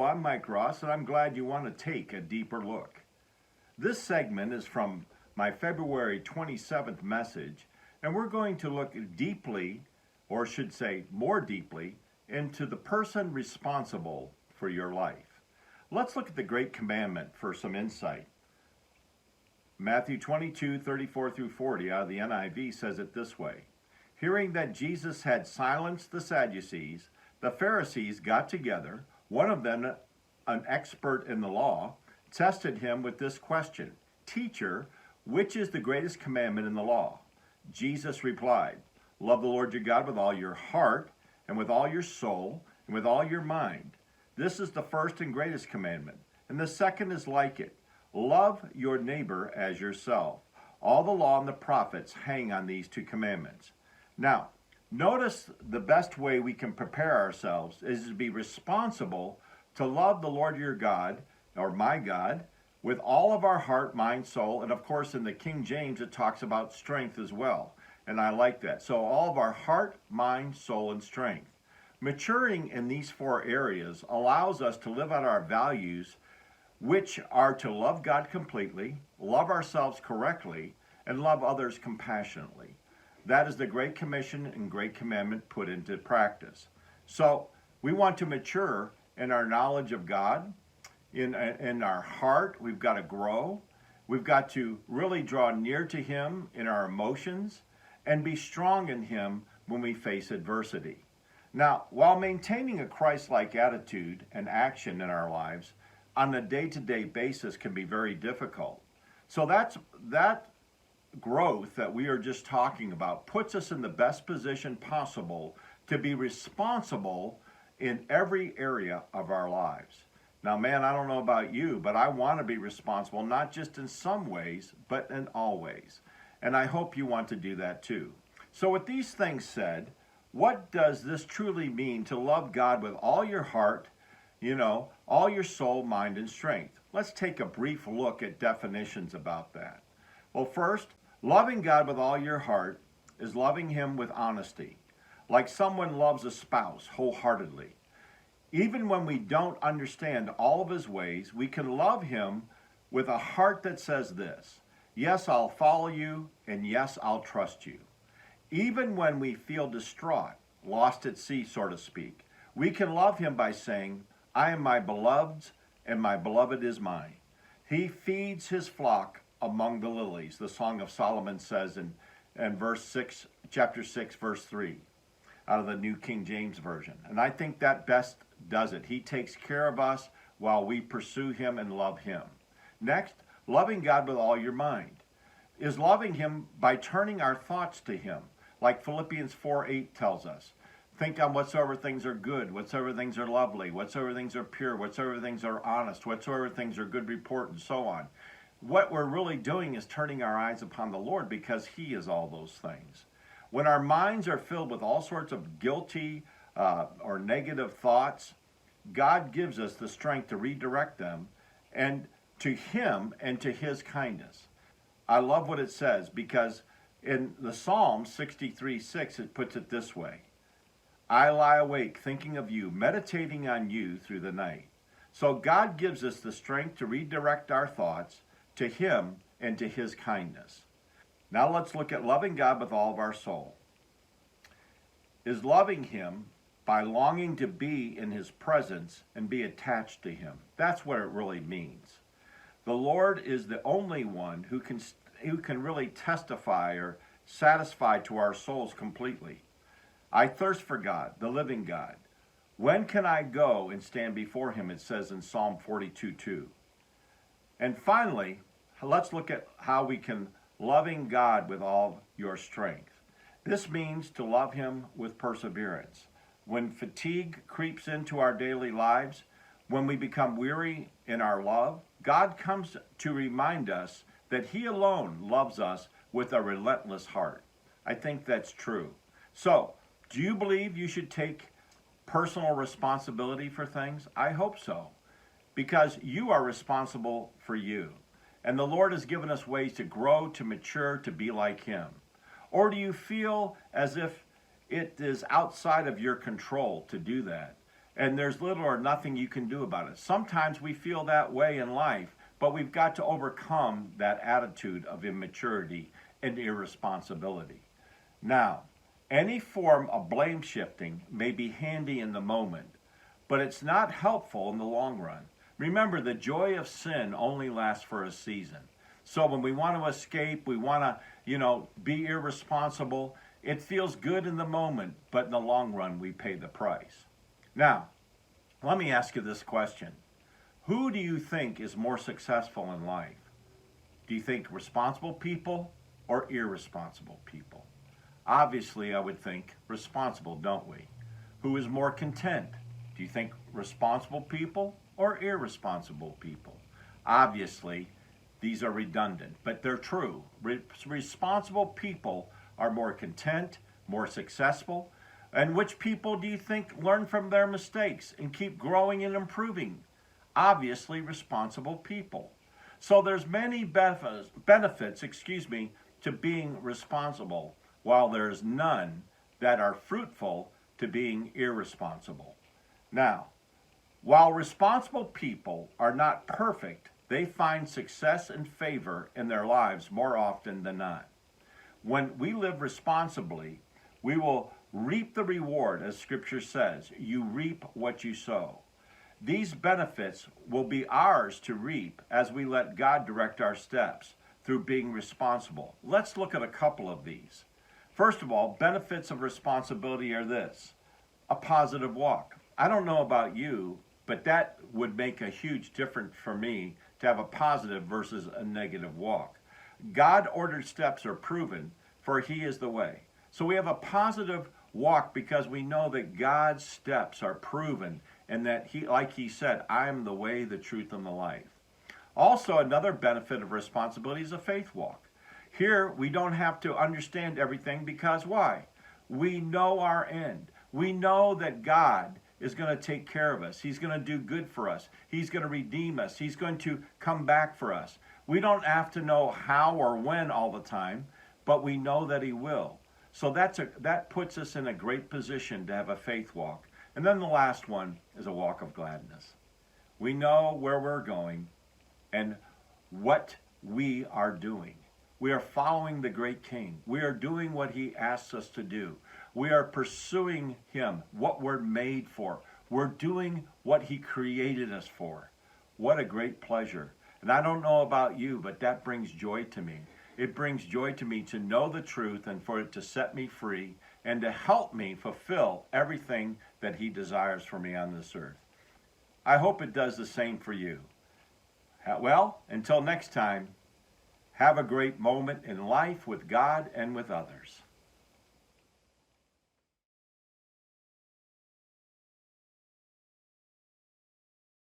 I'm Mike Ross, and I'm glad you want to take a deeper look. This segment is from my February 27th message, and we're going to look deeply, or should say more deeply, into the person responsible for your life. Let's look at the Great Commandment for some insight. Matthew 22:34 through 40 out of the NIV says it this way. Hearing that Jesus had silenced the Sadducees, the Pharisees got together. One of them, an expert in the law, tested him with this question, Teacher, which is the greatest commandment in the law? Jesus replied, Love the Lord your God with all your heart, and with all your soul, and with all your mind. This is the first and greatest commandment, and the second is like it. Love your neighbor as yourself. All the law and the prophets hang on these two commandments. Now, notice the best way we can prepare ourselves is to be responsible to love the Lord your God, or my God, with all of our heart, mind, soul, and of course in the King James it talks about strength as well, and I like that. So all of our heart, mind, soul, and strength. Maturing in these four areas allows us to live out our values, which are to love God completely, love ourselves correctly, and love others compassionately. That is the Great Commission and Great Commandment put into practice. So we want to mature in our knowledge of God, in our heart. We've got to grow. We've got to really draw near to Him in our emotions and be strong in Him when we face adversity. Now, while maintaining a Christ-like attitude and action in our lives on a day-to-day basis can be very difficult. So that growth that we are just talking about puts us in the best position possible to be responsible in every area of our lives. Now, man, I don't know about you, but I want to be responsible, not just in some ways, but in all ways. And I hope you want to do that too. So with these things said, what does this truly mean to love God with all your heart, all your soul, mind, and strength? Let's take a brief look at definitions about that. Well, first, loving God with all your heart is loving Him with honesty, like someone loves a spouse wholeheartedly. Even when we don't understand all of His ways, we can love Him with a heart that says this, yes, I'll follow you, and yes, I'll trust you. Even when we feel distraught, lost at sea, so to speak, we can love Him by saying, I am my beloved's, and my beloved is mine. He feeds His flock among the lilies, the Song of Solomon says in chapter 6, verse 3, out of the New King James Version. And I think that best does it. He takes care of us while we pursue Him and love Him. Next, loving God with all your mind is loving Him by turning our thoughts to Him, like Philippians 4:8 tells us. Think on whatsoever things are good, whatsoever things are lovely, whatsoever things are pure, whatsoever things are honest, whatsoever things are good report, and so on. What we're really doing is turning our eyes upon the Lord because He is all those things. When our minds are filled with all sorts of guilty or negative thoughts, God gives us the strength to redirect them and to Him and to His kindness. I love what it says because in the Psalm 63:6 it puts it this way. I lie awake thinking of you, meditating on you through the night. So God gives us the strength to redirect our thoughts to Him and to His kindness. Now let's look at loving God with all of our soul. Is loving Him by longing to be in His presence and be attached to Him. That's what it really means. The Lord is the only one who can really testify or satisfy to our souls completely. I thirst for God, the living God. When can I go and stand before Him? It says in Psalm 42:2. And finally, let's look at how we can loving God with all your strength. This means to love Him with perseverance. When fatigue creeps into our daily lives, when we become weary in our love, God comes to remind us that He alone loves us with a relentless heart. I think that's true. So, do you believe you should take personal responsibility for things? I hope so, because you are responsible for you. And the Lord has given us ways to grow, to mature, to be like Him. Or do you feel as if it is outside of your control to do that? and there's little or nothing you can do about it. Sometimes we feel that way in life, but we've got to overcome that attitude of immaturity and irresponsibility. Now, any form of blame shifting may be handy in the moment, but it's not helpful in the long run. Remember, the joy of sin only lasts for a season. So when we want to escape, we want to, be irresponsible, it feels good in the moment, but in the long run, we pay the price. Now, let me ask you this question. Who do you think is more successful in life? Do you think responsible people or irresponsible people? Obviously, I would think responsible, don't we? Who is more content? Do you think responsible people or irresponsible people? Obviously, these are redundant, but they're true. Responsible people are more content, more successful. And which people do you think learn from their mistakes and keep growing and improving? Obviously, responsible people. So there's many benefits, to being responsible, while there's none that are fruitful to being irresponsible. Now, while responsible people are not perfect, they find success and favor in their lives more often than not. When we live responsibly, we will reap the reward, as Scripture says. You reap what you sow. These benefits will be ours to reap as we let God direct our steps through being responsible. Let's look at a couple of these. First of all, benefits of responsibility are this: a positive walk. I don't know about you, but that would make a huge difference for me to have a positive versus a negative walk. God-ordered steps are proven, for He is the way. So we have a positive walk because we know that God's steps are proven and that He, like He said, I am the way, the truth, and the life. Also, another benefit of responsibility is a faith walk. Here, we don't have to understand everything because why? We know our end. We know that God is going to take care of us. He's going to do good for us. He's going to redeem us. He's going to come back for us. We don't have to know how or when all the time, but we know that He will. So that puts us in a great position to have a faith walk. And then the last one is a walk of gladness. We know where we're going and what we are doing. We are following the great King. We are doing what He asks us to do. We are pursuing Him, what we're made for. We're doing what He created us for. What a great pleasure. And I don't know about you, but that brings joy to me. It brings joy to me to know the truth and for it to set me free and to help me fulfill everything that He desires for me on this earth. I hope it does the same for you. Well, until next time, have a great moment in life with God and with others.